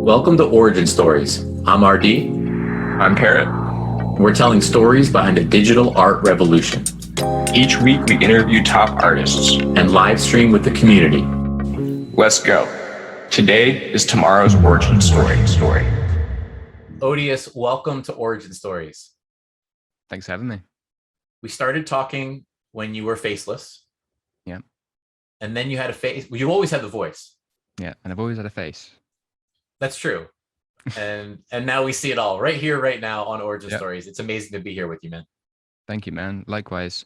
Welcome to Origin Stories. I'm RD. I'm Parrot. We're telling stories behind the digital art revolution Each week we interview top artists. and live stream with the community. Let's go. Today is tomorrow's origin story. Odious, welcome to Origin Stories. Thanks for having me. We started talking when you were faceless. Yeah. And then you had a face. Well, you always had the voice. Yeah, and I've always had a face. That's true. And now we see it all right here, right now on Origin Yep. Stories. It's amazing to be here with you, man. Thank you, man. Likewise.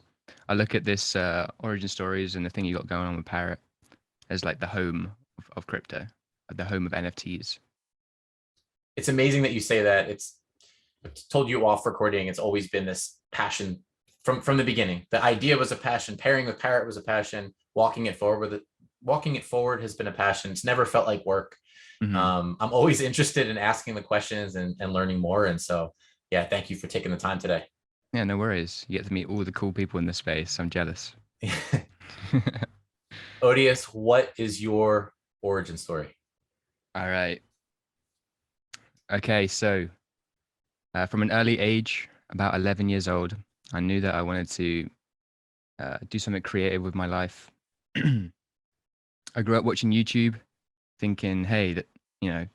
I look at this Origin Stories and the thing you got going on with Parrot as like the home of crypto, the home of NFTs. It's amazing that you say that. I told you off recording, it's always been this passion from the beginning. The idea was a passion. Pairing with Parrot was a passion. Walking it forward has been a passion. It's never felt like work. Mhm. I'm always interested in asking the questions and learning more. And so, yeah, thank you for taking the time today. Yeah, no worries. You get to meet all the cool people in this space. I'm jealous. Odious, what is your origin story? All right. Okay, so from an early age, about 11 years old, I knew that I wanted to do something creative with my life. I grew up watching YouTube, thinking, hey, that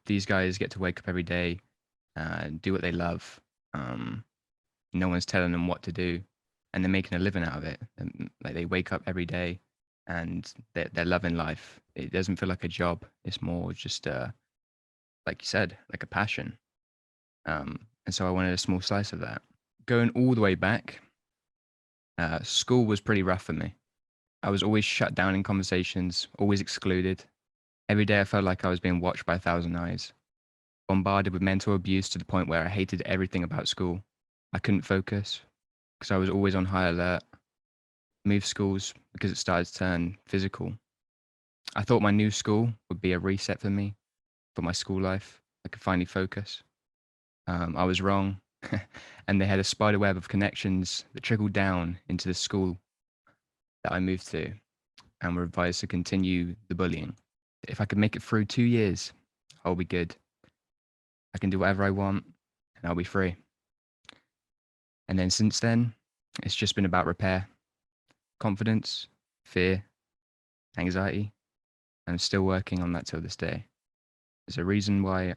these guys get to wake up every day, do what they love. No one's telling them what to do, and they're making a living out of it. Like they wake up every day, and they're loving life. It doesn't feel like a job. It's more just like you said, like a passion. And so I wanted a small slice of that. Going all the way back, school was pretty rough for me. I was always shut down in conversations, always excluded. Every day I felt like I was being watched by 1,000 eyes, bombarded with mental abuse to the point where I hated everything about school. I couldn't focus because I was always on high alert. Moved schools because it started to turn physical. I thought my new school would be a reset for me, for my school life. I could finally focus. I was wrong, and they had a spider web of connections that trickled down into the school that I moved to, and were advised to continue the bullying. If I could make it through 2 years, I'll be good. I can do whatever I want, and I'll be free. And then since then, it's just been about repair, confidence, fear, anxiety. I'm still working on that till this day. There's a reason why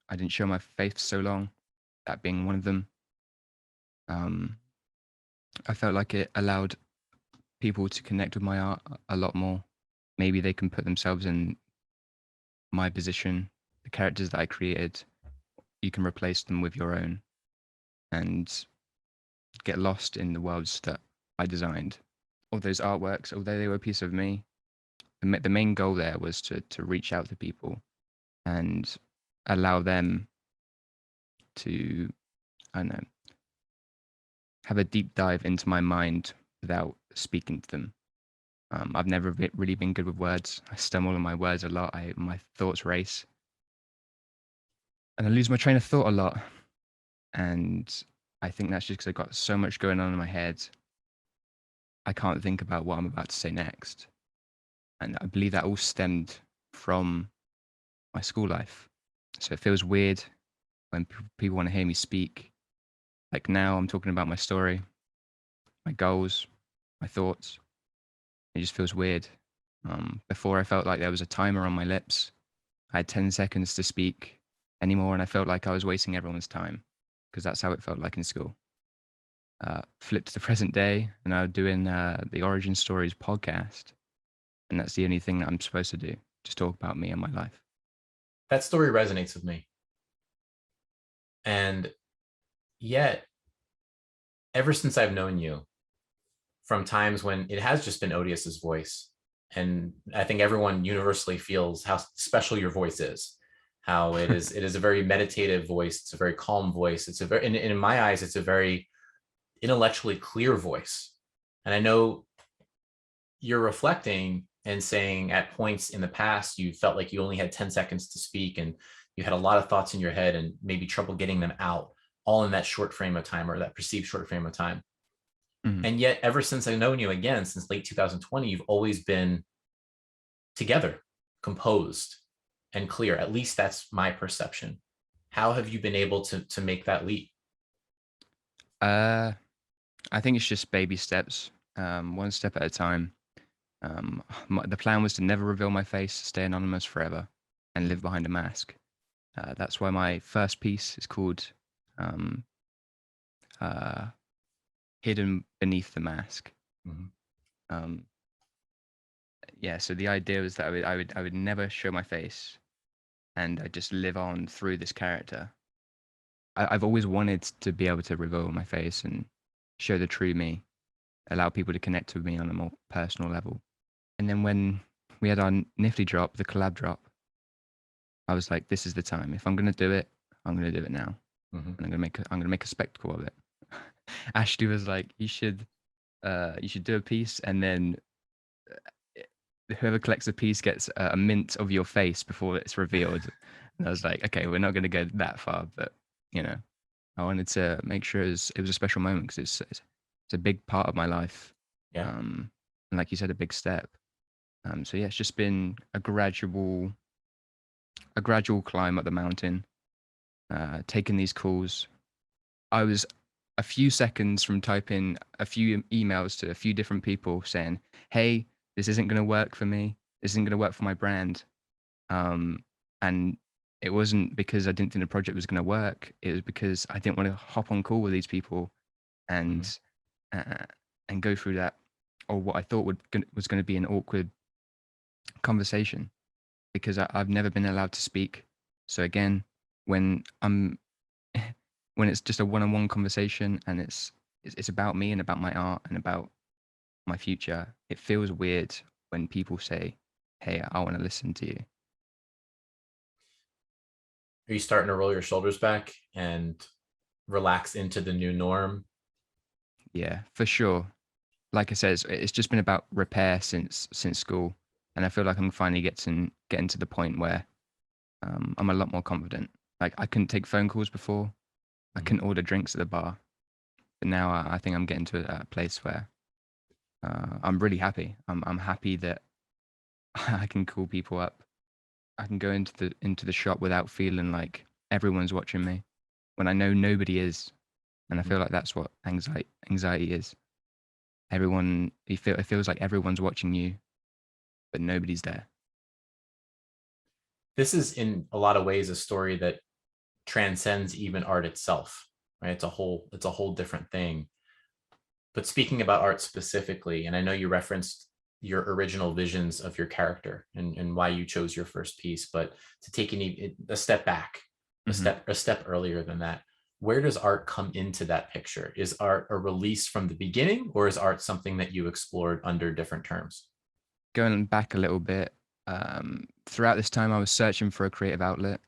I didn't show my face for so long, that being one of them. I felt like it allowed people to connect with my art a lot more. Maybe they can put themselves in my position, the characters that I created. You can replace them with your own and get lost in the worlds that I designed. All those artworks, although they were a piece of me, the main goal there was to reach out to people and allow them to, I don't know, have a deep dive into my mind without speaking to them. I've never really been good with words. I stumble on my words a lot. My thoughts race. And I lose my train of thought a lot. And I think that's just because I've got so much going on in my head. I can't think about what I'm about to say next. And I believe that all stemmed from my school life. So it feels weird when people want to hear me speak. Like now I'm talking about my story, my goals, my thoughts. It just feels weird. Before I felt like there was a timer on my lips. I had 10 seconds to speak anymore, and I felt like I was wasting everyone's time because that's how it felt like in school. Flipped to the present day, and I'm doing the Origin Stories podcast, and that's the only thing that I'm supposed to do, just talk about me and my life. That story resonates with me. And yet, ever since I've known you, from times when it has just been Odious's voice, and I think everyone universally feels how special your voice is, how it is a very meditative voice. It's a very calm voice. It's a very, in my eyes, it's a very intellectually clear voice. And I know you're reflecting and saying at points in the past, you felt like you only had 10 seconds to speak and you had a lot of thoughts in your head and maybe trouble getting them out all in that short frame of time, or that perceived short frame of time. Mhm. And yet, ever since I've known you, again, since late 2020, you've always been together, composed, and clear. At least that's my perception. How have you been able to make that leap? I think it's just baby steps, one step at a time. The plan was to never reveal my face, stay anonymous forever, and live behind a mask. That's why my first piece is called uh, Hidden Beneath the Mask. Mhm. Um, yeah, so the idea was that I would never show my face, and I just live on through this character. I've always wanted to be able to reveal my face and show the true me, allow people to connect with me on a more personal level. And then when we had our Nifty drop, the collab drop, I was like, this is the time. If I'm gonna do it, I'm gonna do it now, Mhm. and I'm gonna make a spectacle of it. Ashley was like, you should do a piece, and then whoever collects the piece gets a mint of your face before it's revealed. And I was like, okay, we're not gonna go that far, but you know, I wanted to make sure it was a special moment because it's a big part of my life. Yeah. And like you said, a big step. So yeah, it's just been a gradual climb up the mountain, taking these calls. I was a few seconds from typing a few emails to a few different people saying, hey, this isn't going to work for me. This isn't going to work for my brand. And it wasn't because I didn't think the project was going to work. It was because I didn't want to hop on call with these people and and go through that, or what I thought was going to be an awkward conversation, because I've never been allowed to speak. So again, when I'm when it's just a one-on-one conversation and it's about me and about my art and about my future, it feels weird when people say, hey, I want to listen to you. Are you starting to roll your shoulders back and relax into the new norm? Yeah, for sure. Like I said, it's just been about repair since school, and I feel like I'm finally getting to the point where I'm a lot more confident. Like, I couldn't take phone calls before, I Mhm. couldn't order drinks at the bar, but now I think I'm getting to a place where I'm really happy. I'm happy that I can call people up. I can go into the shop without feeling like everyone's watching me, when I know nobody is, and I Mhm. feel like that's what anxiety is. It feels like everyone's watching you, but nobody's there. This is in a lot of ways a story that transcends even art itself, right? It's a whole different thing. But speaking about art specifically, and I know you referenced your original visions of your character and why you chose your first piece, but to take a step back, Hmm. a step earlier than that, where does art come into that picture? Is art a release from the beginning, or is art something that you explored under different terms? Going back a little bit, throughout this time, I was searching for a creative outlet,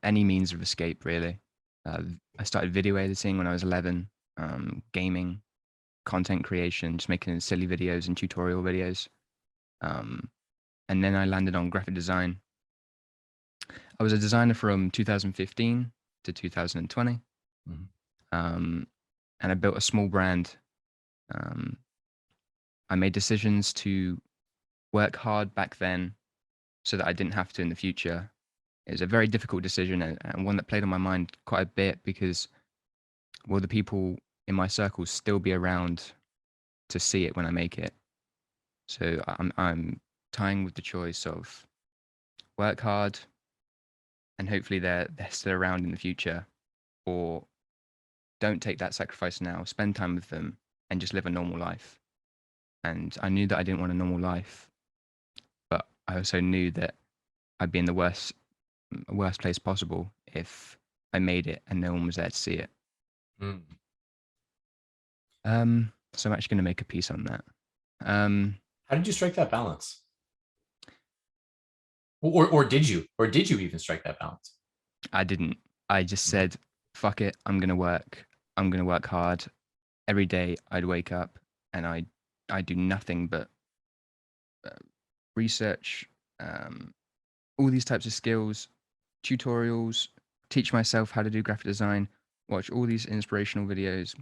any means of escape, really. I started video editing when I was 11, gaming, content creation, just making silly videos and tutorial videos. Um, and then I landed on graphic design. I was a designer from 2015 to 2020, Mhm. and I built a small brand. Um, I made decisions to work hard back then so that I didn't have to in the future. It was a very difficult decision, and one that played on my mind quite a bit because will the people in my circles still be around to see it when I make it? So I'm tying with the choice of work hard and hopefully they're still around in the future, or don't take that sacrifice now, spend time with them and just live a normal life. And I knew that I didn't want a normal life, but I also knew that I'd be in the worst place possible if I made it and no one was there to see it. Mm. So I'm actually going to make a piece on that. Um, How did you strike that balance? Or did you even strike that balance? I didn't. I just Mhm. said, "Fuck it, I'm gonna work. I'm gonna work hard." Every day, I'd wake up and I do nothing but uh, research, um, all these types of skills, tutorials, teach myself how to do graphic design, watch all these inspirational videos,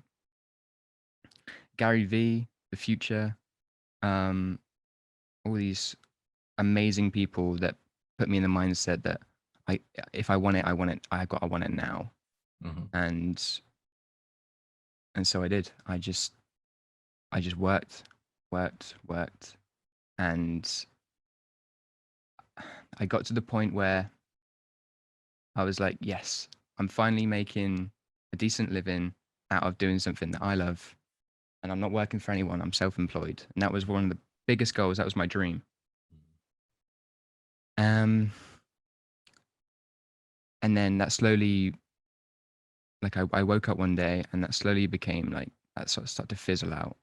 Gary V, The Future, um, all these amazing people that put me in the mindset that if I want it, I want it. I want it now. Mm-hmm. And so I did. I just worked, and I got to the point where I was like, yes, I'm finally making a decent living out of doing something that I love, and I'm not working for anyone. I'm self-employed, and that was one of the biggest goals. That was my dream. And then that slowly, like I woke up one day, and that slowly became like that sort of started to fizzle out.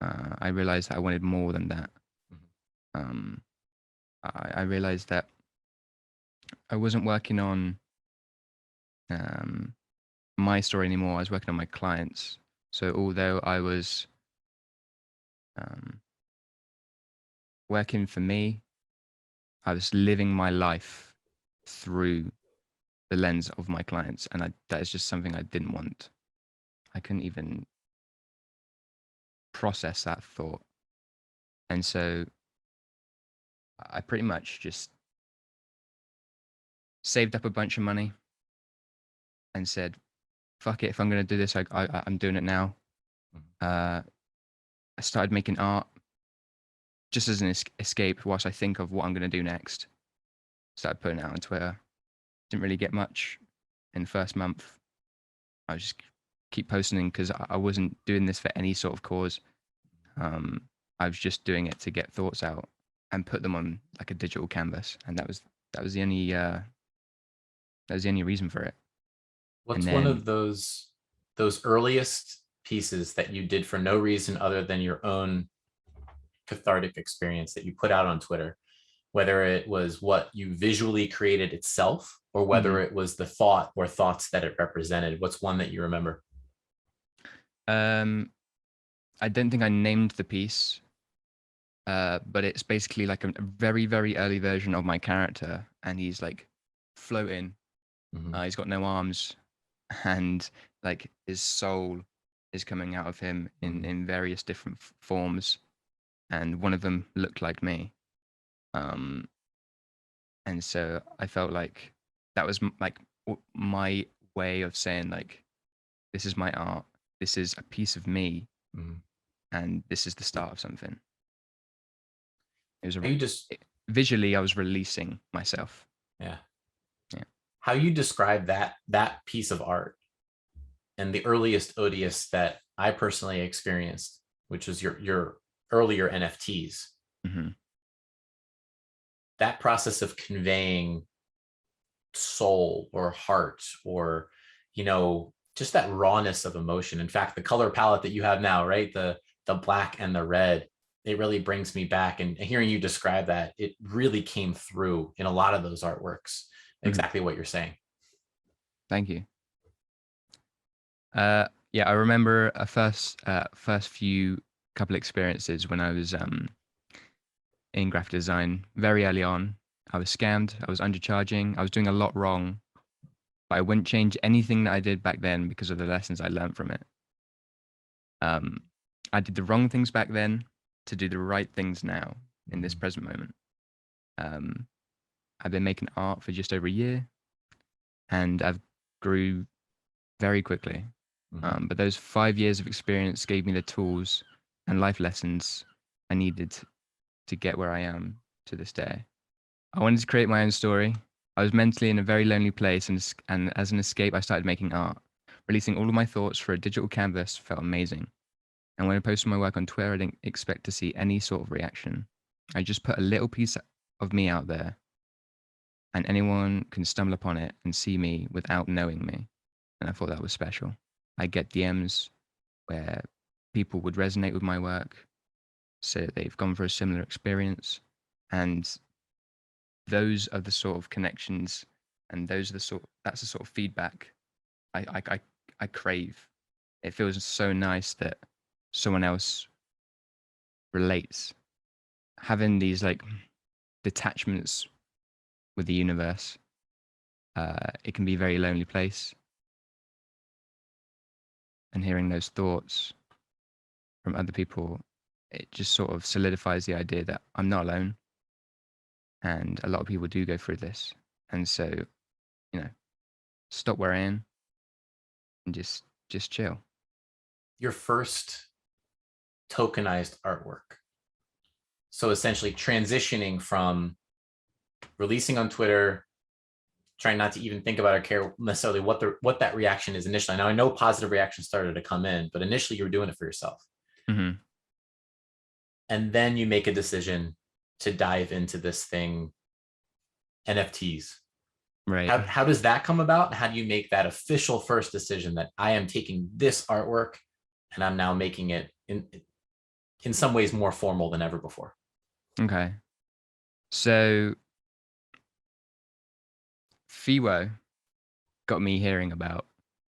I realized that I wanted more than that. Um, I realized that I wasn't working on my story anymore. I was working on my clients. So although I was working for me, I was living my life through the lens of my clients, and that is just something I didn't want. I couldn't even process that thought, and so I pretty much just saved up a bunch of money and said, "Fuck it! If I'm going to do this, I'm doing it now." I started making art just as an escape whilst I think of what I'm going to do next. Started putting it out on Twitter. Didn't really get much in the first month. I just keep posting because I wasn't doing this for any sort of cause. I was just doing it to get thoughts out and put them on like a digital canvas, and that was the only reason for it. What's And one then of those earliest pieces that you did for no reason other than your own cathartic experience that you put out on Twitter, whether it was what you visually created itself or whether it was the thought or thoughts that it represented? What's one that you remember? I don't think I named the piece, but it's basically like a very, very early version of my character, and he's like floating. He's got no arms, and like his soul is coming out of him in various different forms, and one of them looked like me. And so I felt like that was like my way of saying like, this is my art, this is a piece of me, and this is the start of something. It was You just visually I was releasing myself. Yeah. Yeah. How you describe that piece of art and the earliest Odious that I personally experienced, which was your earlier NFTs. That process of conveying soul or heart or, just that rawness of emotion. In fact, the color palette that you have now, right? The black and the red, it really brings me back. And hearing you describe that, it really came through in a lot of those artworks. Exactly what you're saying. Thank you. Yeah, I remember a first few couple experiences when I was in graphic design very early on. I was scammed. I was undercharging. I was doing a lot wrong, but I wouldn't change anything that I did back then because of the lessons I learned from it. I did the wrong things back then to do the right things now in this present moment. I've been making art for just over a year, and I've grew very quickly. But those 5 years of experience gave me the tools and life lessons I needed to get where I am to this day. I wanted to create my own story. I was mentally in a very lonely place, and as an escape, I started making art. Releasing all of my thoughts for a digital canvas felt amazing. And when I posted my work on Twitter, I didn't expect to see any sort of reaction. I just put a little piece of me out there, and anyone can stumble upon it and see me without knowing me. And I thought that was special. I get DMs where people would resonate with my work, say that they've gone for a similar experience, and those are the sort of connections, and that's the sort of feedback I crave. It feels so nice that someone else relates. Having these like detachments with the universe, it can be a very lonely place. And hearing those thoughts from other people, it just sort of solidifies the idea that I'm not alone. And a lot of people do go through this. And so, you know, stop worrying and just chill. Your first tokenized artwork. So essentially transitioning from releasing on Twitter, trying not to even think about or care necessarily what that reaction is initially. Now I know positive reactions started to come in, but initially you were doing it for yourself. Mm-hmm. And then you make a decision to dive into this thing, NFTs. Right. How does that come about? How do you make that official first decision that I am taking this artwork and I'm now making it in some ways more formal than ever before? Okay. So Fewo got me hearing about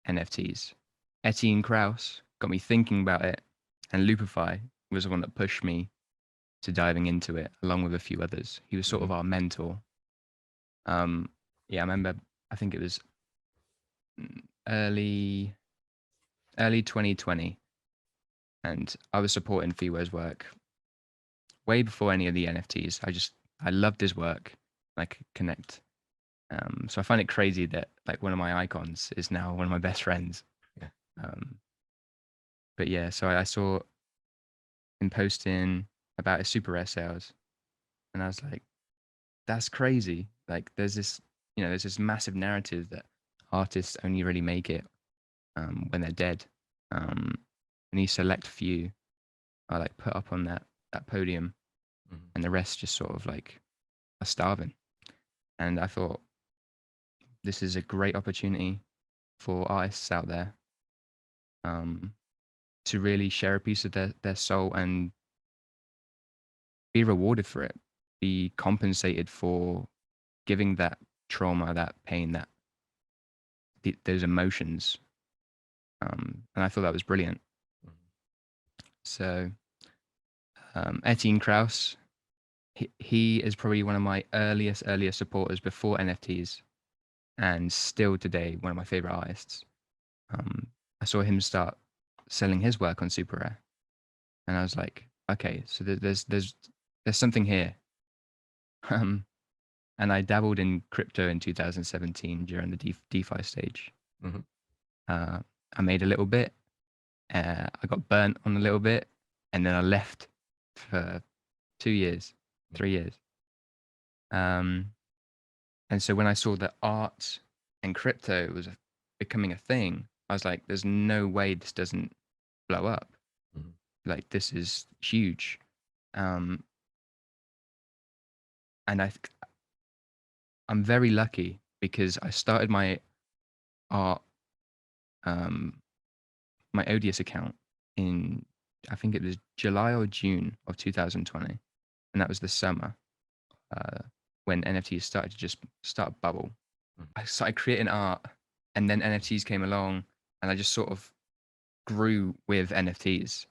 NFTs. Etienne Krause got me thinking about it. And Loopify was the one that pushed me to diving into it, along with a few others. He was sort of our mentor. Yeah, I remember, I think it was early 2020. And I was supporting Fewo's work way before any of the NFTs. I loved his work. I could connect. So I find it crazy that like one of my icons is now one of my best friends. Yeah. But yeah, so I saw him posting about his SuperRare sales, and I was like, that's crazy. Like there's this massive narrative that artists only really make it when they're dead. And these select few are like put up on that podium, and the rest just sort of like are starving. And I thought this is a great opportunity for artists out there to really share a piece of their soul and be rewarded for it, be compensated for giving that trauma, that pain, those emotions. And I thought that was brilliant. So Etienne Krause, he is probably one of my earliest supporters before NFTs, and still today one of my favorite artists. I saw him start selling his work on SuperRare, and I was like, okay, so there's something here. And I dabbled in crypto in 2017 during the DeFi stage. Mm-hmm. I made a little bit. I got burnt on a little bit, and then I left for 2 years, 3 years. And so when I saw that art and crypto was becoming a thing, I was like, there's no way this doesn't blow up. Mm-hmm. Like, this is huge. And I'm very lucky because I started my art, my Odious account in, I think it was July or June of 2020. And that was the summer when NFTs started to just start a bubble. I started creating art, and then NFTs came along, and I just sort of grew with NFTs.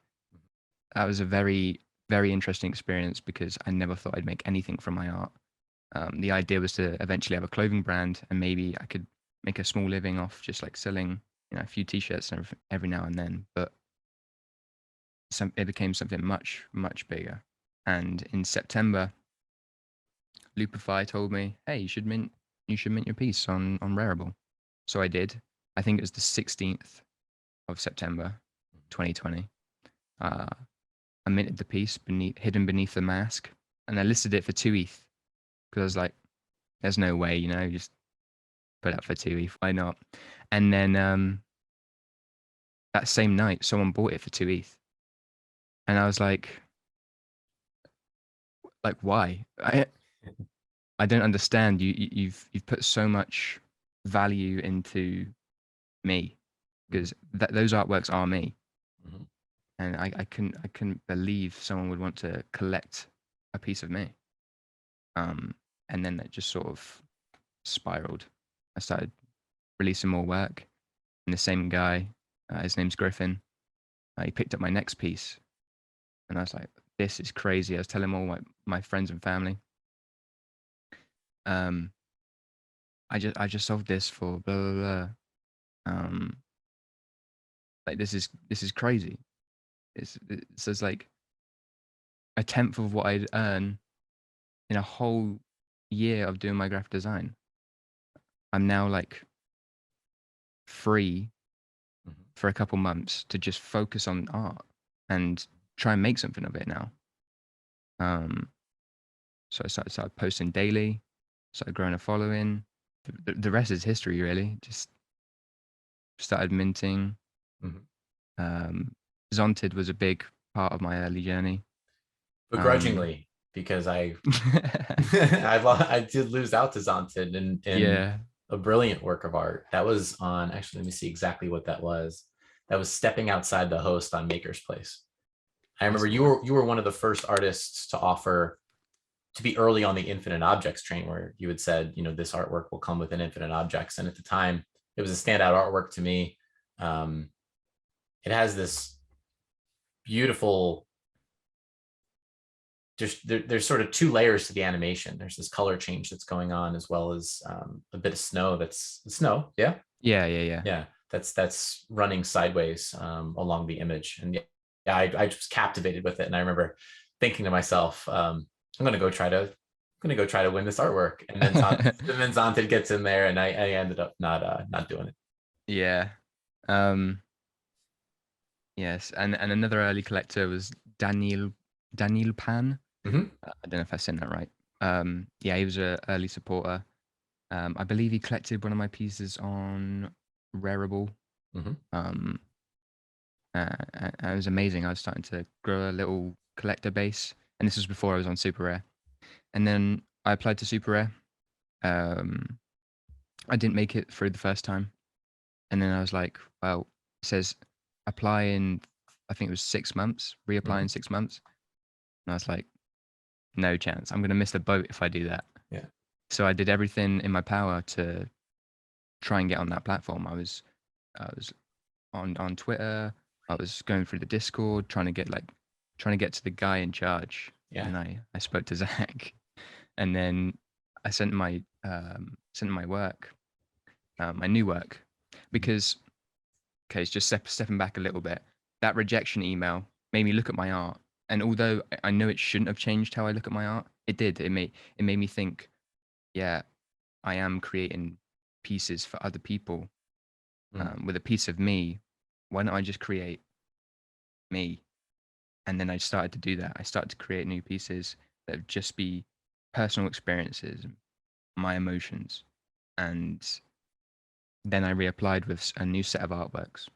That was a very, very interesting experience because I never thought I'd make anything from my art. The idea was to eventually have a clothing brand, and maybe I could make a small living off just like selling, a few t-shirts every now and then. But it became something much, much bigger. And in September, Loopify told me, "Hey, you should mint your piece on Rarible." So I did. I think it was the 16th of September, 2020. I minted the piece hidden beneath the mask, and I listed it for 2 ETH because I was like, "There's no way, just put up for 2 ETH. Why not?" And then that same night, someone bought it for 2 ETH, and I was like, why? I don't understand. You've put so much value into me because those artworks are me, and I couldn't believe someone would want to collect a piece of me. And then that just sort of spiraled. I started releasing more work, and the same guy, his name's Griffin, he picked up my next piece, and I was like, "This is crazy." I was telling all my friends and family. I just solved this for blah blah blah. Like this is crazy. It's like a tenth of what I'd earn in a whole year of doing my graphic design, I'm now like free for a couple months to just focus on art and try and make something of it now. So I started posting daily, started growing a following. The rest is history, really. Just started minting. Zonted was a big part of my early journey. Begrudgingly, because I I did lose out to Zonted in Yeah. a brilliant work of art. That was on, actually, let me see exactly what that was. That was Stepping Outside the Host on Maker's Place. I remember you were one of the first artists to offer to be early on the infinite objects train, where you had said, you know, this artwork will come with an infinite objects. And at the time, it was a standout artwork to me. It has this beautiful, there's sort of two layers to the animation. There's this color change that's going on, as well as a bit of snow. That's snow. Yeah. Yeah. That's running sideways along the image. And yeah, I just captivated with it. And I remember thinking to myself, I'm gonna go try to win this artwork. And then Zonted gets in there, and I ended up not doing it. Yeah. Yes, and another early collector was Daniel Pan. I don't know if I said that right. Yeah, he was an early supporter. I believe he collected one of my pieces on Rarible. And it was amazing. I was starting to grow a little collector base, and this was before I was on SuperRare. And then I applied to SuperRare. I didn't make it through the first time, and then I was like, well, it says apply in, I think it was 6 months, reapply in 6 months. And I was like, no chance. I'm going to miss the boat if I do that. Yeah. So I did everything in my power to try and get on that platform. I was on Twitter. I was going through the Discord, trying to get to the guy in charge. Yeah. And I spoke to Zach, and then I sent my work, my new work, because, okay, it's just stepping back a little bit. That rejection email made me look at my art, and although I know it shouldn't have changed how I look at my art, it did. It made me think, yeah, I am creating pieces for other people with a piece of me. Why don't I just create me? And then I started to do that. I started to create new pieces that would just be personal experiences, my emotions, and then I reapplied with a new set of artworks.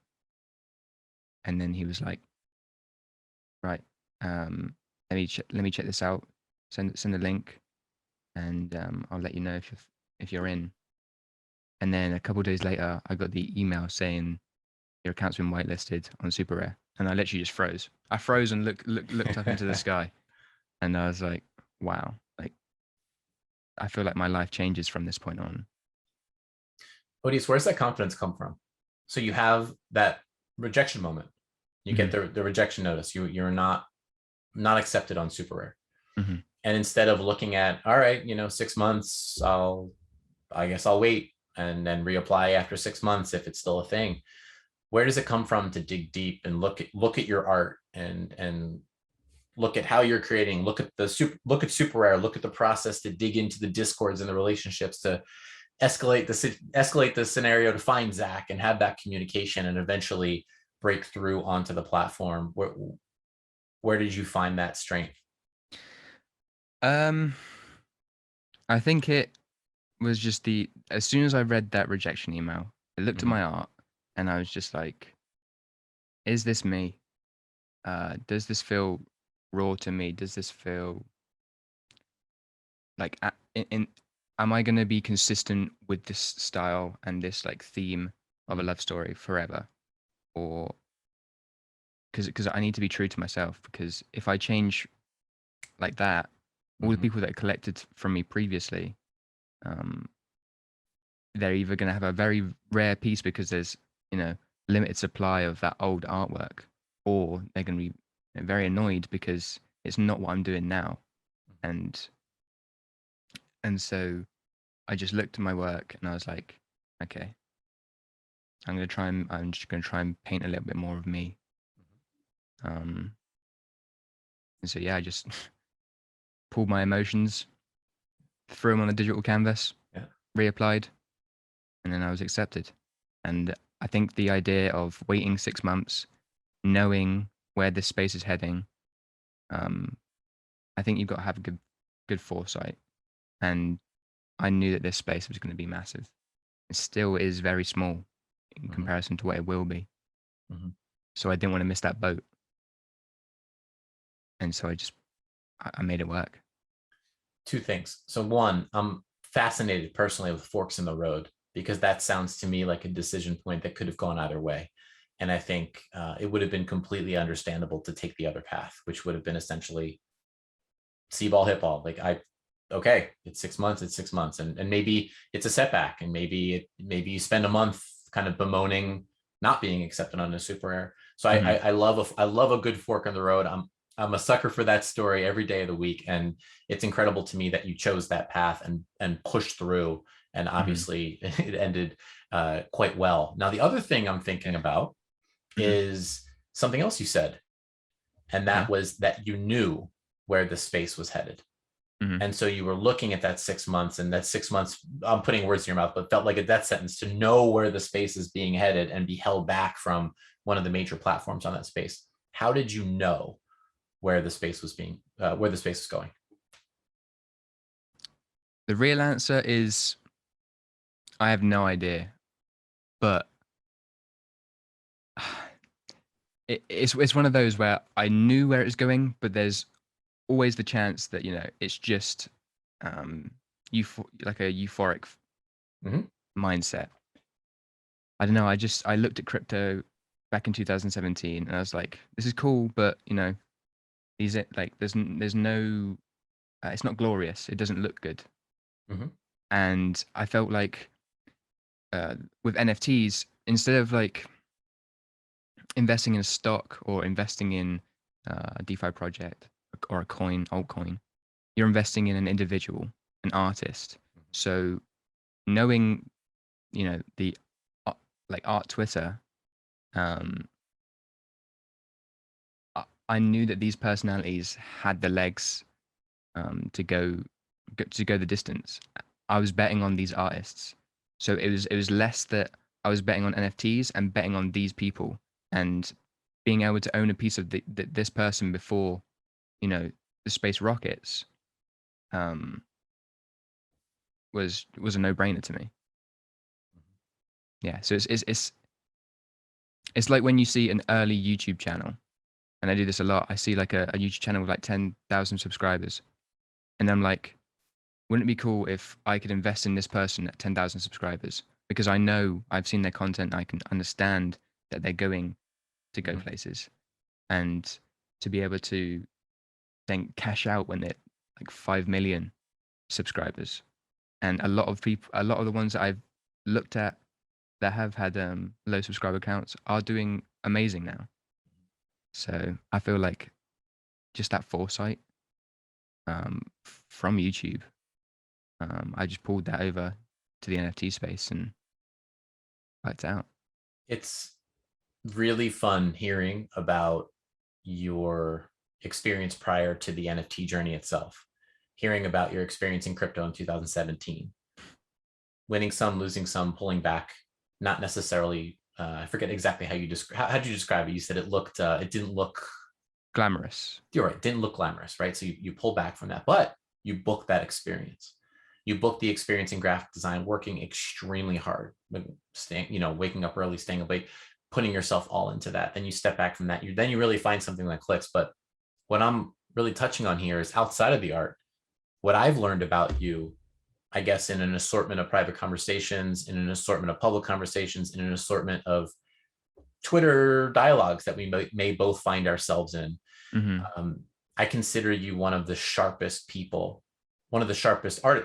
And then he was like, right, let me check this out. Send a link, and I'll let you know if you're in. And then a couple of days later, I got the email saying your account's been whitelisted on SuperRare, and I literally just froze. I froze and looked up into the sky, and I was like, wow, like I feel like my life changes from this point on. Odious, where's that confidence come from? So you have that rejection moment. You get the rejection notice. You're not accepted on SuperRare. And instead of looking at, all right, 6 months, I guess I'll wait and then reapply after 6 months if it's still a thing. Where does it come from to dig deep and look at your art and look at how you're creating, look at SuperRare, look at the process to dig into the discords and the relationships to escalate the scenario to find Zach and have that communication and eventually break through onto the platform? Where did you find that strength? I think it was just as soon as I read that rejection email, I looked at my art and I was just like, is this me? Does this feel raw to me? Does this feel like am I going to be consistent with this style and this like theme of a love story forever? Or because I need to be true to myself, because if I change like that, all the people that collected from me previously, they're either going to have a very rare piece because there's limited supply of that old artwork, or they're going to be very annoyed because it's not what I'm doing now. And so I just looked at my work and I was like, okay, I'm just going to try and paint a little bit more of me. And so yeah, I just pulled my emotions, threw them on a digital canvas, Yeah. reapplied, and then I was accepted. And I think the idea of waiting 6 months, knowing where this space is heading, I think you've got to have good foresight. And I knew that this space was going to be massive. It still is very small in comparison to what it will be. So I didn't want to miss that boat. And so I made it work. Two things. So one, I'm fascinated personally with forks in the road, because that sounds to me like a decision point that could have gone either way. And I think it would have been completely understandable to take the other path, which would have been essentially see ball, hit ball. Like okay, it's 6 months, it's 6 months. And maybe it's a setback, and maybe you spend a month kind of bemoaning not being accepted on a SuperRare. So I love a good fork in the road. I'm a sucker for that story every day of the week. And it's incredible to me that you chose that path and pushed through. And obviously it ended quite well. Now, the other thing I'm thinking about is something else you said. And that was that you knew where the space was headed. And so you were looking at that 6 months, and that 6 months, I'm putting words in your mouth, but felt like a death sentence to know where the space is being headed and be held back from one of the major platforms on that space. How did you know where the space was going? The real answer is I have no idea, but it's one of those where I knew where it was going, but there's always the chance that, you know, it's just like a euphoric mindset. I don't know. I looked at crypto back in 2017, and I was like, this is cool, but you know, there's no, it's not glorious. It doesn't look good. And I felt like with NFTs, instead of like investing in a stock or investing in a DeFi project or a altcoin, you're investing in an individual, an artist. So knowing, you know, the like art Twitter, I knew that these personalities had the legs to go the distance. I was betting on these artists, so it was less that I was betting on NFTs and betting on these people, and being able to own a piece of this person before, you know, the space rockets, was a no-brainer to me. Yeah, so it's like when you see an early YouTube channel, and I do this a lot. I see like a YouTube channel with like 10,000 subscribers, and I'm like, wouldn't it be cool if I could invest in this person at 10,000 subscribers? Because I know I've seen their content, I can understand that they're going to go places, and to be able to then cash out when they're like 5 million subscribers. And a lot of the ones that I've looked at that have had low subscriber counts are doing amazing now. So I feel like just that foresight from YouTube, I just pulled that over to the NFT space and worked out. It's really fun hearing about your experience prior to the NFT journey itself, hearing about your experience in crypto in 2017, winning some, losing some, pulling back, not necessarily, I forget exactly how you how'd you describe it? You said it didn't look Glamorous. You're right. Didn't look glamorous, right? So you pull back from that, but you booked that experience. You booked the experience in graphic design, working extremely hard, waking up early, staying up late, putting yourself all into that. Then you step back from that. Then you really find something that clicks. But what I'm really touching on here is outside of the art, what I've learned about you, I guess, in an assortment of private conversations, in an assortment of public conversations, in an assortment of Twitter dialogues that we may both find ourselves in. I consider you one of the sharpest people, one of the sharpest I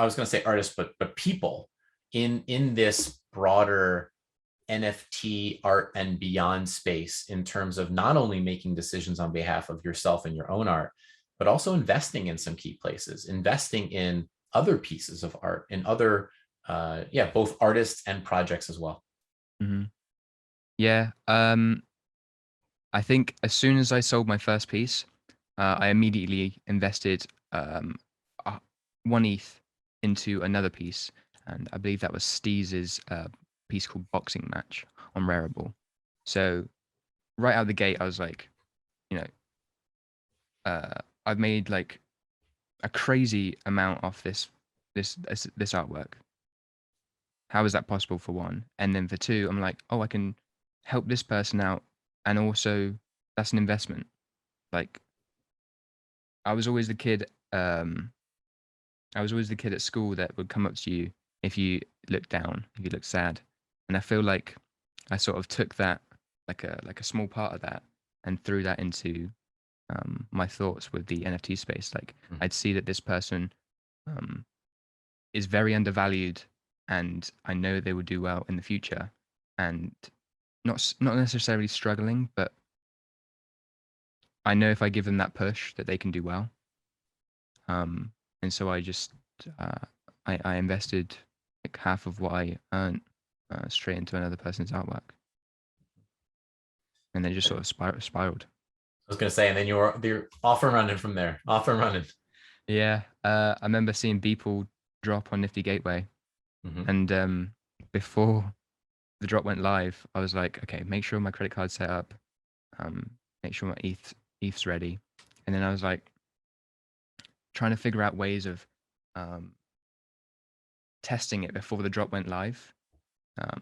was going to say artists, but people in this broader NFT art and beyond space, in terms of not only making decisions on behalf of yourself and your own art, but also investing in some key places, investing in other pieces of art and other, both artists and projects as well. Yeah. I think as soon as I sold my first piece, I immediately invested one ETH into another piece, and I believe that was Steez's piece called Boxing Match on Rarible. So right out of the gate, I was like, you know, I've made like a crazy amount off this artwork. How is that possible, for one? And then for two, I'm like, oh, I can help this person out, and also that's an investment. Like, I was always the kid. I was always the kid at school that would come up to you if you looked down, if you looked sad, and I feel like I sort of took that, like a small part of that, and threw that into my thoughts with the NFT space. Like, I'd see that this person is very undervalued, and I know they will do well in the future, and not necessarily struggling, but I know if I give them that push that they can do well. And so I just I invested like half of what I earned straight into another person's artwork, and then just sort of spiraled. I was gonna say, and then you're off and running from there, off and running. Yeah, I remember seeing Beeple drop on Nifty Gateway, and before the drop went live, I was like, okay, make sure my credit card's set up, make sure my ETH's ready, and then I was like trying to figure out ways of testing it before the drop went live.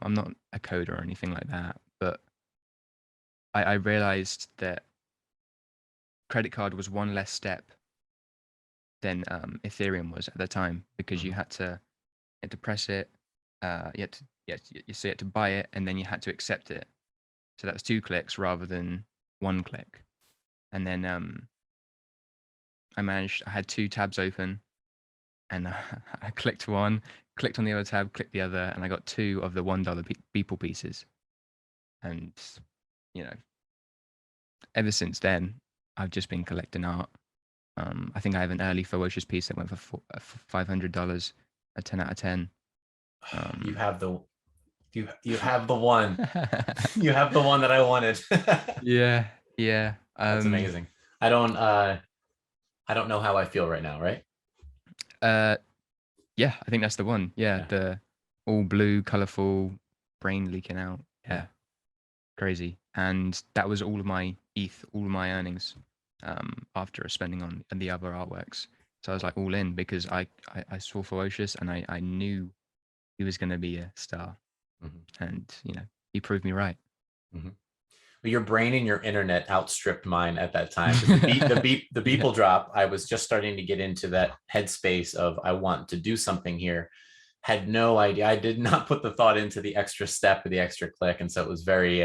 I'm not a coder or anything like that, but I realized that credit card was one less step than Ethereum was at the time, because you had to press it, you had to buy it, and then you had to accept it. So that was 2 clicks rather than 1 click. And then I had 2 tabs open, and I clicked one, clicked on the other tab, clicked the other, and I got 2 of the $1 Beeple pieces. And, you know, ever since then, I've just been collecting art. I think I have an early Fewocious piece that went for $500, a 10 out of 10. You have the one. You have the one that I wanted. Yeah. That's amazing. I don't know how I feel right now, right? Yeah, I think that's the one. Yeah. The all blue, colorful, brain leaking out. Yeah. Crazy. And that was all of my ETH, all of my earnings, after spending on the other artworks. So I was like all in, because I saw Fewocious, and I knew he was going to be a star. And, you know, he proved me right. Well, your brain and your internet outstripped mine at that time. The Beeple drop, I was just starting to get into that headspace of, I want to do something here. Had no idea. I did not put the thought into the extra step or the extra click. And so it was very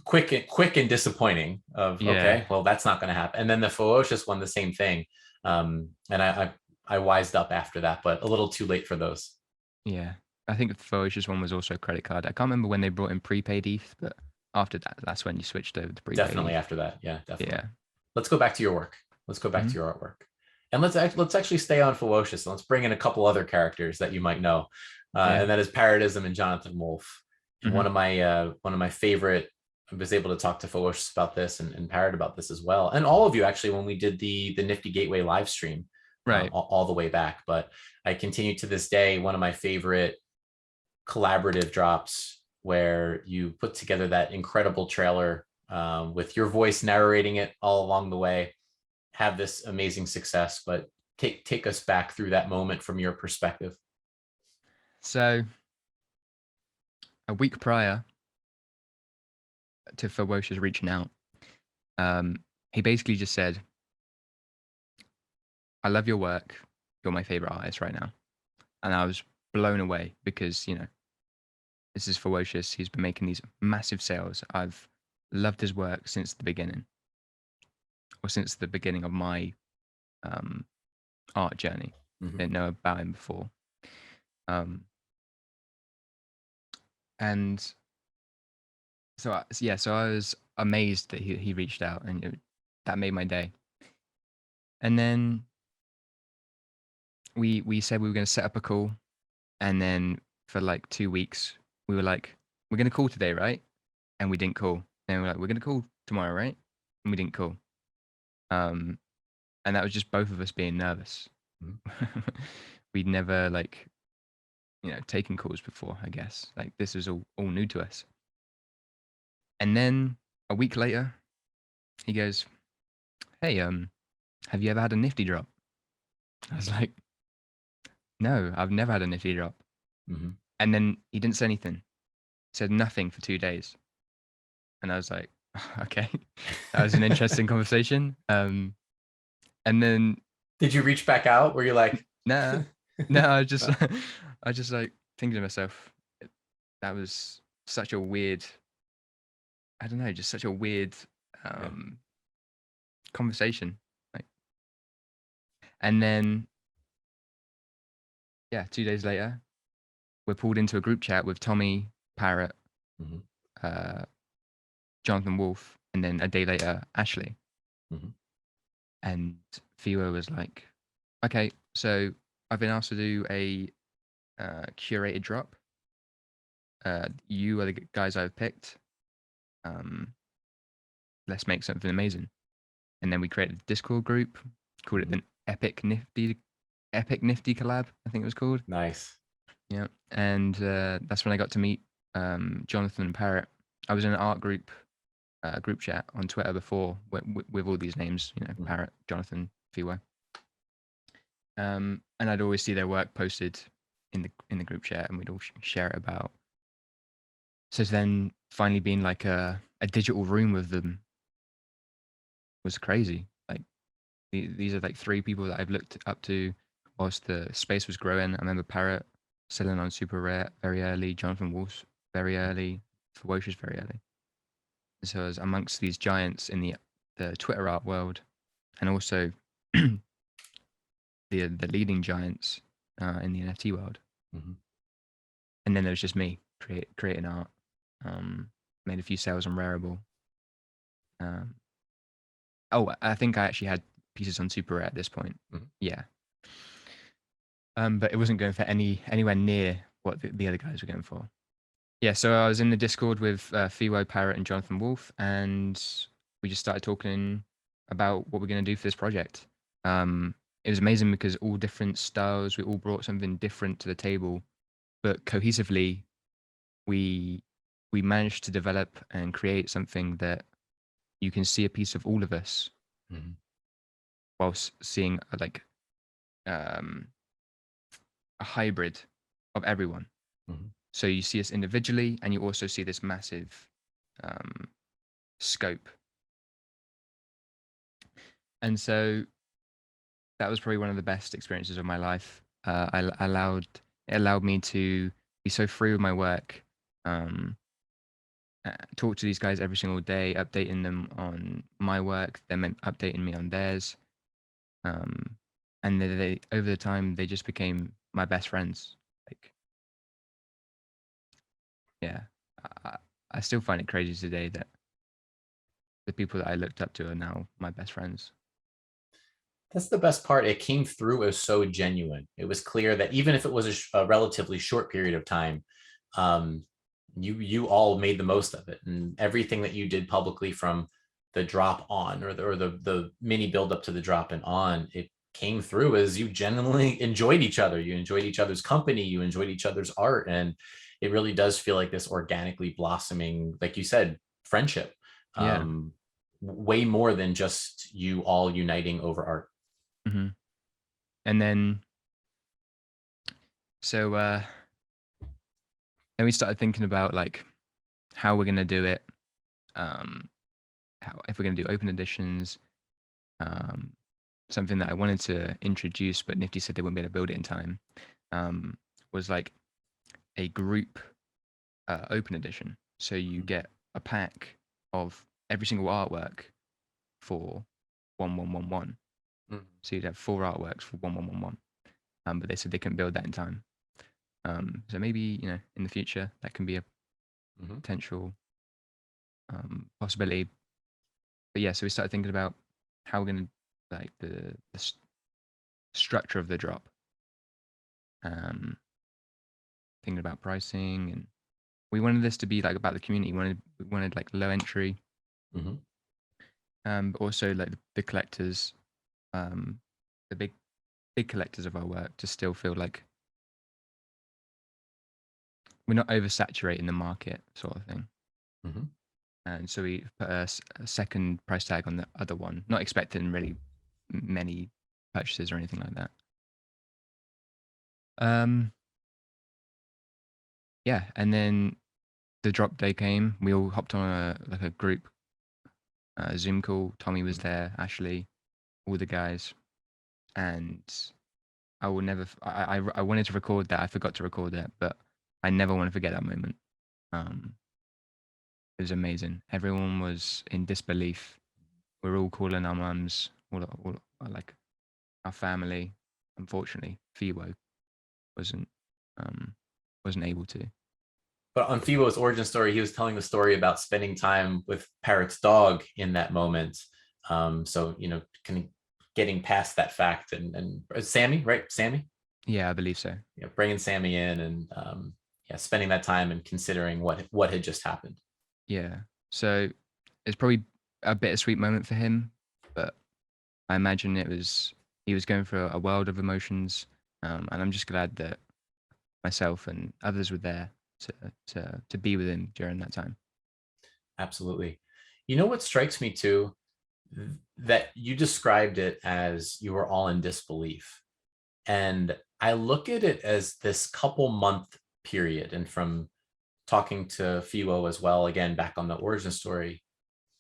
quick and disappointing of, okay, well, that's not going to happen. And then the Fewocious one, the same thing. And I wised up after that, but a little too late for those. Yeah. I think the Fewocious one was also credit card. I can't remember when they brought in prepaid ETH, but after that, that's when you switched over to prepaid. Definitely after that. Yeah, definitely. Yeah. Let's go back to your work. Let's go back to your artwork. And let's actually stay on Fewocious. Let's bring in a couple other characters that you might know. And that is Paradism and Jonathan Wolfe. One of my favorite. I was able to talk to Fewocious about this, and Parrot about this as well. And all of you, actually, when we did the Nifty Gateway live stream, right, all the way back. But I continue to this day, one of my favorite collaborative drops, where you put together that incredible trailer with your voice narrating it all along the way, have this amazing success. But take us back through that moment from your perspective. So a week prior to Fewocious reaching out, he basically just said, I love your work. You're my favorite artist right now. And I was blown away, because, you know, this is Fewocious. He's been making these massive sales. I've loved his work since the beginning, or since the beginning of my art journey. Didn't know about him before. And so I was amazed that he reached out, and that made my day. And then we said we were going to set up a call, and then for like 2 weeks we were like, we're going to call today, right? And we didn't call. And we're like, we're going to call tomorrow, right? And we didn't call. And that was just both of us being nervous. Mhm. We'd never like, taken calls before, I guess. Like this was all new to us. And then a week later, he goes, "Hey, have you ever had a Nifty drop?" I was like, "No, I've never had a Nifty drop." Mhm. And then he didn't say anything. Said nothing for 2 days. And I was like, "Okay." That was an interesting conversation. And then Did you reach back out? Were you like, nah, no, I just I just like thinking to myself, that was such a weird, I don't know, just such a weird yeah. conversation. Like, and then yeah, 2 days later, we're pulled into a group chat with Tommy, Parrot, Mhm. uh, Jonathan Wolfe, and then a day later, Ashley. Mhm. And Fewo was like, "Okay, so I've been asked to do a curated drop. You are the guys I've picked. Um, let's make something amazing." And then we created a Discord group, called it Mhm. the Epic Nifty collab, I think it was called. Nice. Yeah, and that's when I got to meet Jonathan and Parrot. I was in an art group chat on Twitter before with all these names, Mhm. Parrot, Jonathan, Fewo. And I'd always see their work posted in the group chat, and we'd all share it about. So then finally being like a digital room with them was crazy. Like these are like three people that I've looked up to whilst the space was growing. I remember Parrot selling on SuperRare very early, Jonathan Wolfe very early, Fewocious very early. And so I was amongst these giants in the Twitter art world, and also the leading giants in the NFT world. Mhm. And then there was just me creating art. Made a few sales on Rarible. Um, oh, I think I actually had pieces on SuperRare at this point. Mhm. Yeah. But it wasn't going for anywhere near what the other guys were going for. Yeah, so I was in the Discord with Fewo, Parrot, and Jonathan Wolfe, and we just started talking about what we're going to do for this project. It was amazing because all different styles, we all brought something different to the table, but cohesively, we we managed to develop and create something that you can see a piece of all of us Mhm. whilst seeing um, a hybrid of everyone. Mhm. So you see us individually, and you also see this massive um, scope. And so that was probably one of the best experiences of my life. It allowed me to be so free with my work, um, talk to these guys every single day, updating them on my work, them updating me on theirs. Um, and they over the time they just became my best friends. Like, yeah, I, I still find it crazy today that the people that I looked up to are now my best friends. That's the best part. It came through as so genuine. It was clear that even if it was a relatively short period of time, um, you all made the most of it, and everything that you did publicly from the drop on, or the mini build up to the drop and on, it came through as you genuinely enjoyed each other. You enjoyed each other's company. You enjoyed each other's art, and it really does feel like this organically blossoming, like you said, friendship. Yeah. Um, Way more than just you all uniting over art. Hmm. And then so then we started thinking about like how we're gonna do it. Um, how if we're gonna do open editions. Um, Something that I wanted to introduce, but Nifty said they wouldn't be able to build it in time. Was like a group open edition. So you get a pack of every single artwork for 1111. Mhm. So you'd have 4 artworks for 1111. But they said they couldn't build that in time. So maybe in the future that can be a Mhm. potential possibility. But yeah, so we started thinking about how we're going to like the structure of the drop. Thinking about pricing, and we wanted this to be like about the community. We wanted like low entry, Mhm. but also like the collectors, um, the big big collectors of our work to still feel like we're not oversaturating the market, sort of thing. Mhm. And so we put a second price tag on the other one, not expecting really many purchases or anything like that. Yeah, and then the drop day came. We all hopped on a group Zoom call. Tommy was there, Ashley, all the guys, and I will never. I wanted to record that. I forgot to record that, but I never want to forget that moment. It was amazing. Everyone was in disbelief. We're all calling our mums, all like our family. Unfortunately, Fewo wasn't wasn't able to. But on Fewocious origin story, he was telling the story about spending time with Parrot's dog in that moment. So, kind of getting past that fact and Sammy, right? Sammy? Yeah, I believe so. Yeah, bringing Sammy in and yeah, spending that time and considering what had just happened. Yeah. So it's probably a bittersweet moment for him, but I imagine he was going through a world of emotions, and I'm just glad that myself and others were there to be with him during that time. Absolutely. You know what strikes me too? That you described it as you were all in disbelief. And I look at it as this couple month period. And from talking to Fiwo as well, again, back on the origin story,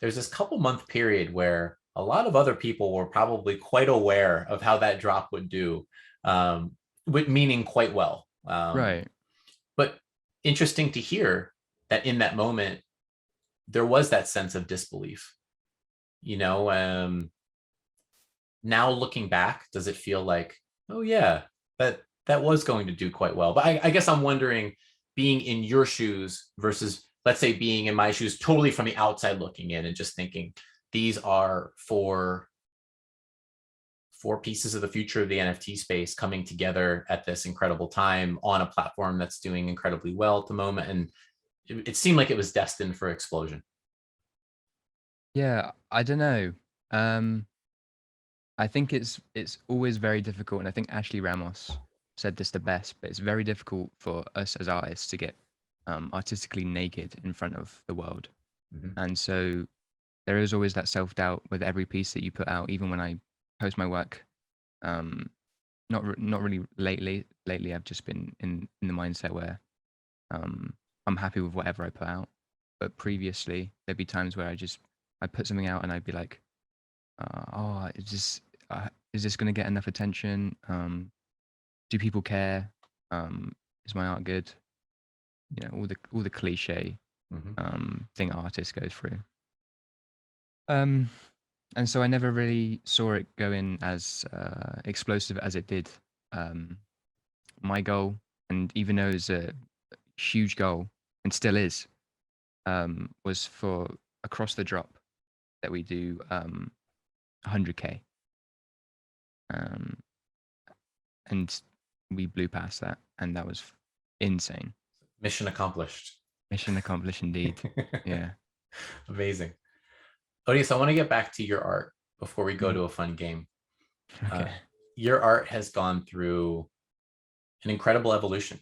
there's this couple month period where a lot of other people were probably quite aware of how that drop would do, meaning quite well. Right. But interesting to hear that in that moment, there was that sense of disbelief. You know, now looking back, does it feel like, oh yeah, that was going to do quite well? But I guess I'm wondering, being in your shoes versus, let's say, being in my shoes, totally from the outside looking in and just thinking these are four pieces of the future of the NFT space coming together at this incredible time on a platform that's doing incredibly well at the moment, and it seemed like it was destined for explosion. Yeah, I don't know. Um, I think it's always very difficult, and I think Ashley Ramos said this the best, but it's very difficult for us as artists to get artistically naked in front of the world. Mhm. And so there is always that self-doubt with every piece that you put out, even when I post my work. Um, not really lately. Lately, I've just been in the mindset where um, I'm happy with whatever I put out. But previously, there'd be times where I put something out and I'd be like, oh, is this going to get enough attention? Do people care? Is my art good? You know, all the cliche Mhm. thing artists go through. Um, and so I never really saw it going as explosive as it did. Um, my goal, and even though it's a huge goal and still is, was for across the drop that we do 100K. Um, and we blew past that, and that was insane. Mission accomplished. Mission accomplished indeed. Yeah. Amazing. Odious, I want to get back to your art before we go Mhm. to a fun game. Okay. Your art has gone through an incredible evolution,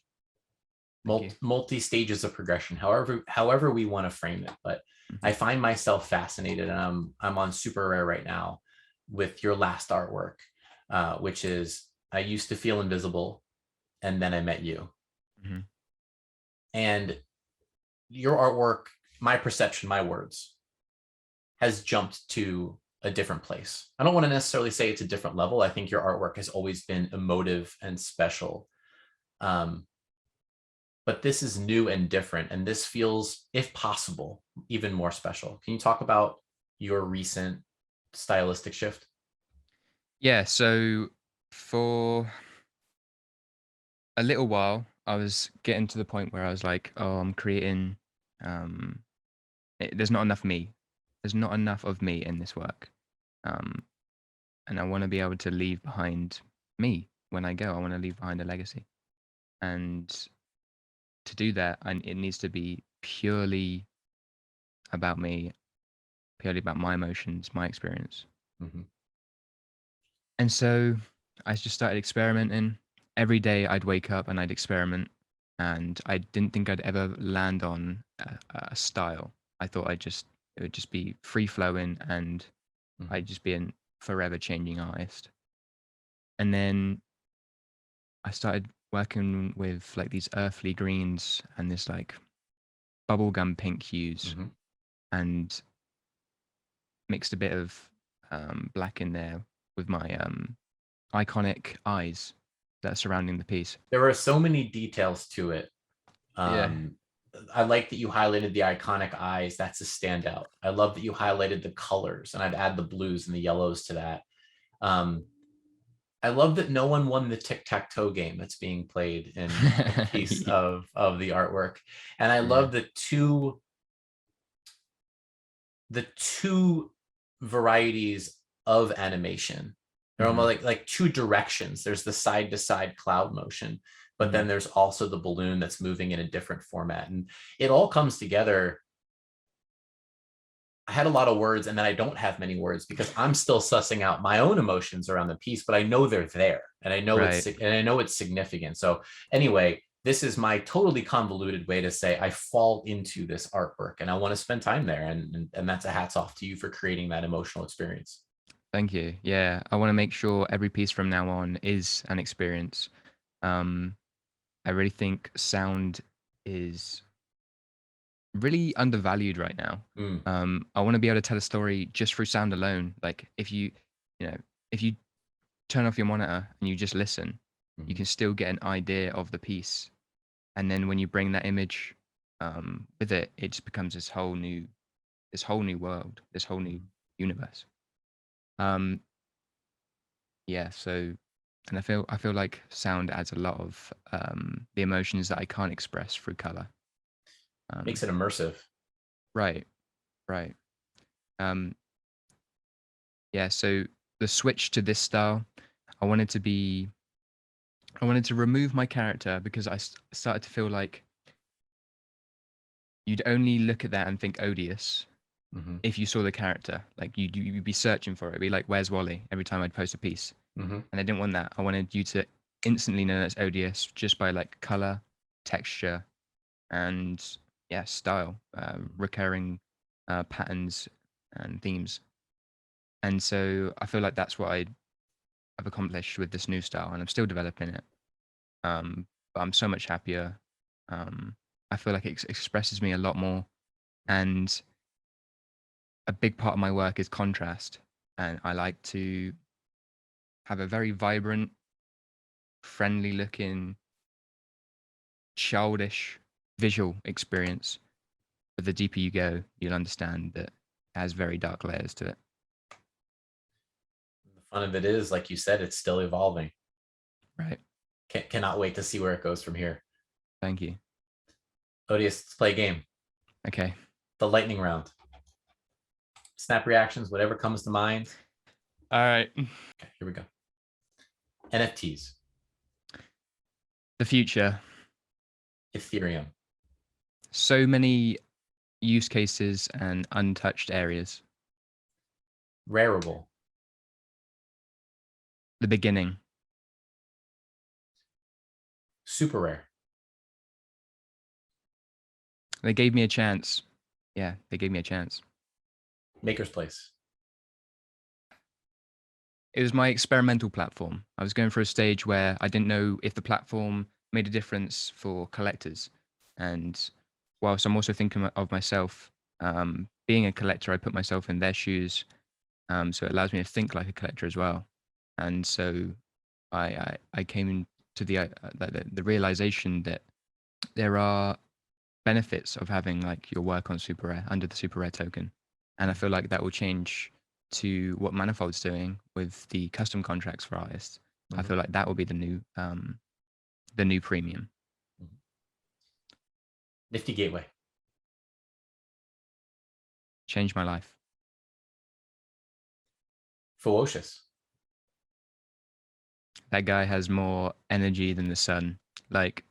Thank you. multi stages of progression, however we want to frame it. But Mhm. I find myself fascinated, and I'm on SuperRare right now with your last artwork, which is I used to feel invisible, and then I met you. Mhm. And your artwork, my perception, my words, has jumped to a different place. I don't want to necessarily say it's a different level. I think your artwork has always been emotive and special. Um, but this is new and different. And this feels, if possible, even more special. Can you talk about your recent stylistic shift? Yeah. So for a little while, I was getting to the point where I was like, oh, I'm creating. Um, there's not enough me. There's not enough of me in this work. Um, and I want to be able to leave behind me when I go. I want to leave behind a legacy. And to do that, it needs to be purely about me, purely about my emotions, my experience. Mhm. And so I just started experimenting. Every day I'd wake up and I'd experiment, and I didn't think I'd ever land on a style. I thought it would just be free flowing, and I'd just be a forever changing artist. And then I started working with like these earthly greens and this like bubblegum pink hues, and mixed a bit of black in there with my iconic eyes that are surrounding the piece. There are so many details to it. Yeah. I like that you highlighted the iconic eyes. That's a standout. I love that you highlighted the colors, and I'd add the blues and the yellows to that. I love that no one won the tic-tac-toe game that's being played in a piece of the artwork. And I love the two varieties of animation. They're almost like two directions. There's the side-to-side cloud motion, but then there's also the balloon that's moving in a different format. And it all comes together. I had a lot of words, and then I don't have many words because I'm still sussing out my own emotions around the piece, but I know they're there, and I know it's significant. So anyway, this is my totally convoluted way to say I fall into this artwork and I want to spend time there, and that's a hats off to you for creating that emotional experience. Thank you. Yeah, I want to make sure every piece from now on is an experience. I really think sound is really undervalued right now. I want to be able to tell a story just through sound alone. Like if you turn off your monitor and you just listen, you can still get an idea of the piece. And then when you bring that image with it, it just becomes this whole new world, this whole new universe. Yeah. So, and I feel like sound adds a lot of the emotions that I can't express through color. Makes it immersive. Right. Yeah, so the switch to this style, I wanted to remove my character because I started to feel like you'd only look at that and think Odious if you saw the character. Like you'd be searching for it. It'd be like, where's Wally? Every time I'd post a piece. And I didn't want that. I wanted you to instantly know that's Odious just by like color, texture, and style, recurring patterns and themes. And so I feel like that's what I've accomplished with this new style, and I'm still developing it. But I'm so much happier. I feel like it expresses me a lot more, and a big part of my work is contrast. And I like to have a very vibrant, friendly-looking, childish visual experience. But the deeper you go, you'll understand that it has very dark layers to it. The fun of it is, like you said, it's still evolving. Right. Cannot wait to see where it goes from here. Thank you. Odious, let's play a game. Okay. The lightning round. Snap reactions, whatever comes to mind. All right. Okay, here we go. NFTs. The future. Ethereum. So many use cases and untouched areas. Rarible. The beginning. SuperRare. They gave me a chance. Yeah, they gave me a chance. Maker's Place. It was my experimental platform. I was going through a stage where I didn't know if the platform made a difference for collectors. And whilst I'm also thinking of myself, being a collector, I put myself in their shoes. So it allows me to think like a collector as well. And so I came to the realization that there are benefits of having like your work on SuperRare under the SuperRare token. And I feel like that will change to what Manifold's doing with the custom contracts for artists. I feel like that will be the new premium. Nifty Gateway. Changed my life. Fewocious. That guy has more energy than the sun. Like,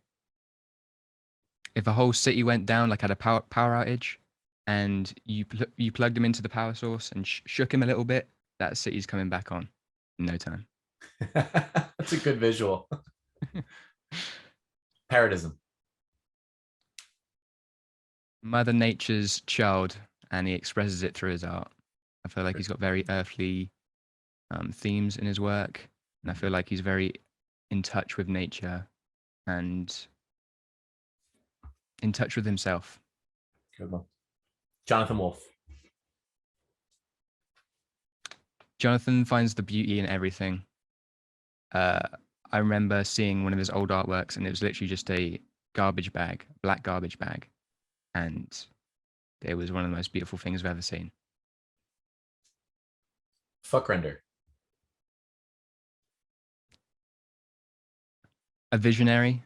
if a whole city went down, like had a power outage, and you plugged him into the power source and shook him a little bit, that city's coming back on in no time. That's a good visual. Parodism. Mother Nature's child, and he expresses it through his art. I feel like he's got very earthly themes in his work, and I feel like he's very in touch with nature and in touch with himself. Good one. Jonathan Wolfe. Jonathan finds the beauty in everything. I remember seeing one of his old artworks, and it was literally just a garbage bag, black garbage bag, and it was one of the most beautiful things I've ever seen. Fuck render. A visionary.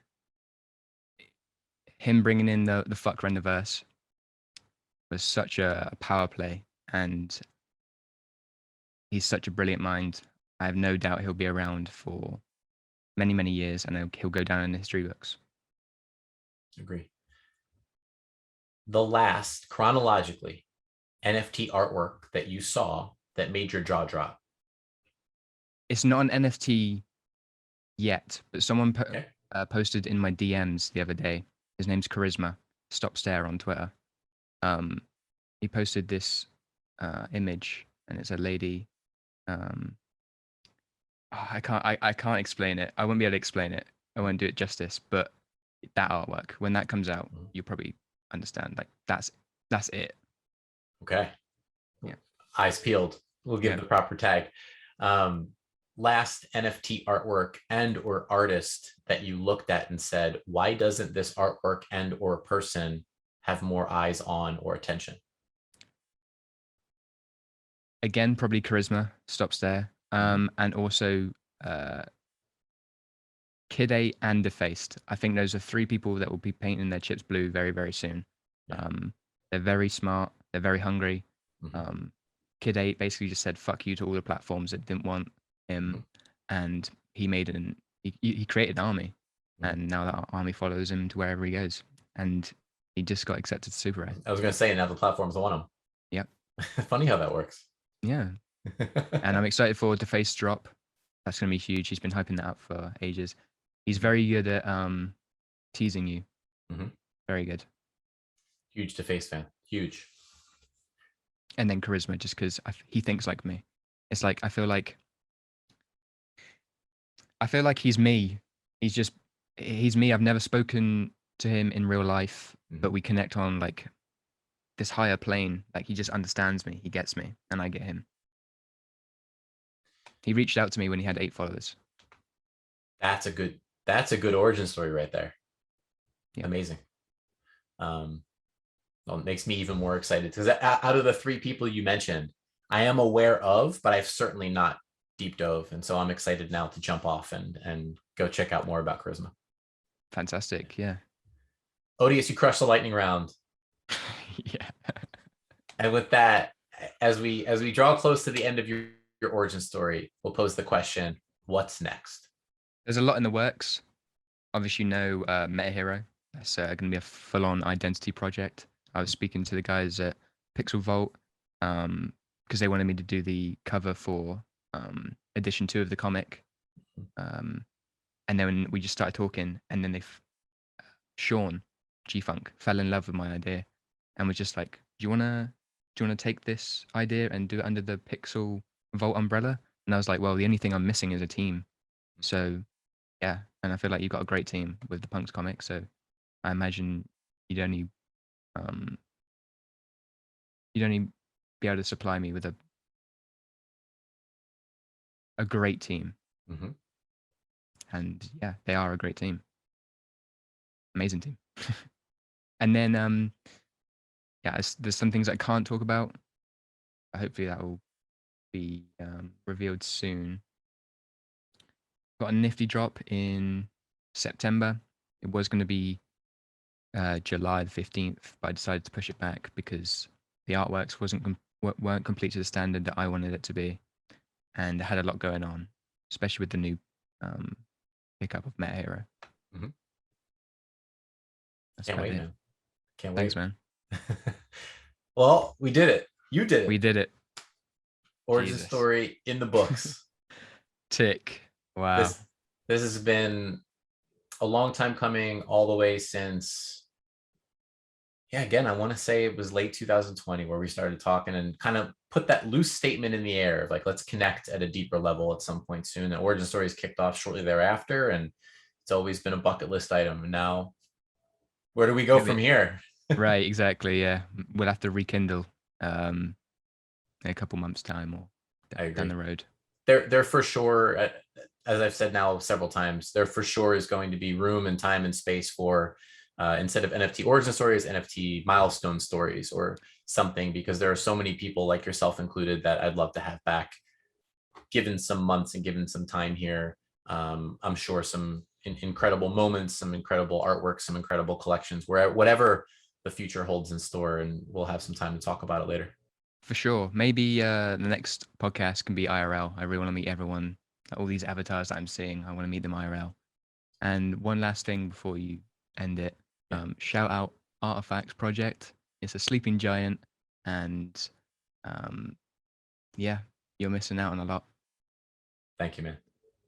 Him bringing in the fuck render verse was such a power play, and he's such a brilliant mind. I have no doubt he'll be around for many, many years, and he'll go down in the history books. Agree. The last, chronologically, NFT artwork that you saw that made your jaw drop. It's not an NFT yet, but someone Okay. posted in my DMs the other day. His name's Charisma. Stop Stare on Twitter. He posted this image, and it's a lady. I can't explain it. I won't be able to explain it. I won't do it justice. But that artwork, when that comes out, you'll probably understand. Like that's it. Okay. Yeah. Eyes peeled. We'll give the proper tag. Last NFT artwork and or artist that you looked at and said, why doesn't this artwork and or person have more eyes on or attention? Again, probably Charisma. Stop Stare. And also Kid A and Defaced. I think those are three people that will be painting their chips blue very, very soon. Yeah. They're very smart. They're very hungry. Mm-hmm. Kid A basically just said fuck you to all the platforms that didn't want him, and he made he created an army, and now that army follows him to wherever he goes, and he just got accepted to SuperRare. I was going to say, now the platforms want him. Yep. Funny how that works. Yeah. And I'm excited for Defaced drop. That's going to be huge. He's been hyping that up for ages. He's very good at teasing you. Very good. Huge Defaced fan. Huge. And then Charisma, just because he thinks like me. It's like I feel like he's me. He's me. I've never spoken to him in real life, but we connect on like this higher plane. Like he just understands me. He gets me, and I get him. He reached out to me when he had 8 followers. That's a good origin story right there. Yeah. Amazing. Well, it makes me even more excited because out of the 3 people you mentioned, I am aware of, but I've certainly not deep dove. And so I'm excited now to jump off and go check out more about Charisma. Fantastic. Yeah. Odious, you crushed the lightning round. Yeah. And with that, as we draw close to the end of your origin story, we'll pose the question, what's next? There's a lot in the works. Obviously, Meta Hero. That's going to be a full-on identity project. I was speaking to the guys at Pixel Vault because they wanted me to do the cover for edition 2 of the comic. And then we just started talking, and then Sean G-Funk fell in love with my idea and was just like, do you wanna take this idea and do it under the Pixel Vault umbrella? And I was like, well, the only thing I'm missing is a team. So yeah, and I feel like you've got a great team with the Punks comic, so I imagine you'd only be able to supply me with a great team. And yeah, they are a great team. Amazing team. And then there's some things I can't talk about. Hopefully that will be revealed soon. Got a nifty drop in September. It was going to be July the 15th, but I decided to push it back because the artworks weren't complete to the standard that I wanted it to be, and it had a lot going on, especially with the new pickup of Meta Hero. Can't wait, man. Can't wait. Thanks, man. Well, we did it. You did it. We did it. Origin story in the books. Tick. Wow. This has been a long time coming, all the way since, yeah, again, I want to say it was late 2020 where we started talking and kind of put that loose statement in the air of like, let's connect at a deeper level at some point soon. And Origin Stories kicked off shortly thereafter, and it's always been a bucket list item. And now, where do we go from here? Right, exactly. Yeah, we'll have to rekindle in a couple months' time or I agree. down the road. There for sure, as I've said now several times, there for sure is going to be room and time and space for instead of NFT origin stories, NFT milestone stories or something, because there are so many people like yourself included that I'd love to have back, given some months and given some time here. I'm sure some incredible moments, some incredible artwork, some incredible collections, where whatever the future holds in store, and we'll have some time to talk about it later. For sure. Maybe the next podcast can be IRL. I really want to meet everyone, all these avatars that I'm seeing. I want to meet them IRL. And one last thing before you end it, shout out Artifacts Project. It's a sleeping giant, and yeah, you're missing out on a lot. Thank you, man.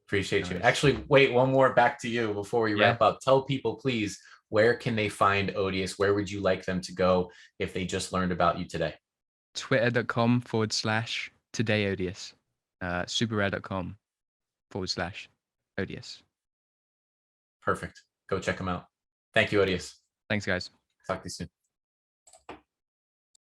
Appreciate you. Nice. Actually, wait, one more back to you before we Yeah. wrap up. Tell people, please, where can they find Odious? Where would you like them to go if they just learned about you today? Twitter.com/todayodious. SuperRare.com/Odious. Perfect. Go check them out. Thank you, Odious. Thanks, guys. Talk to you soon.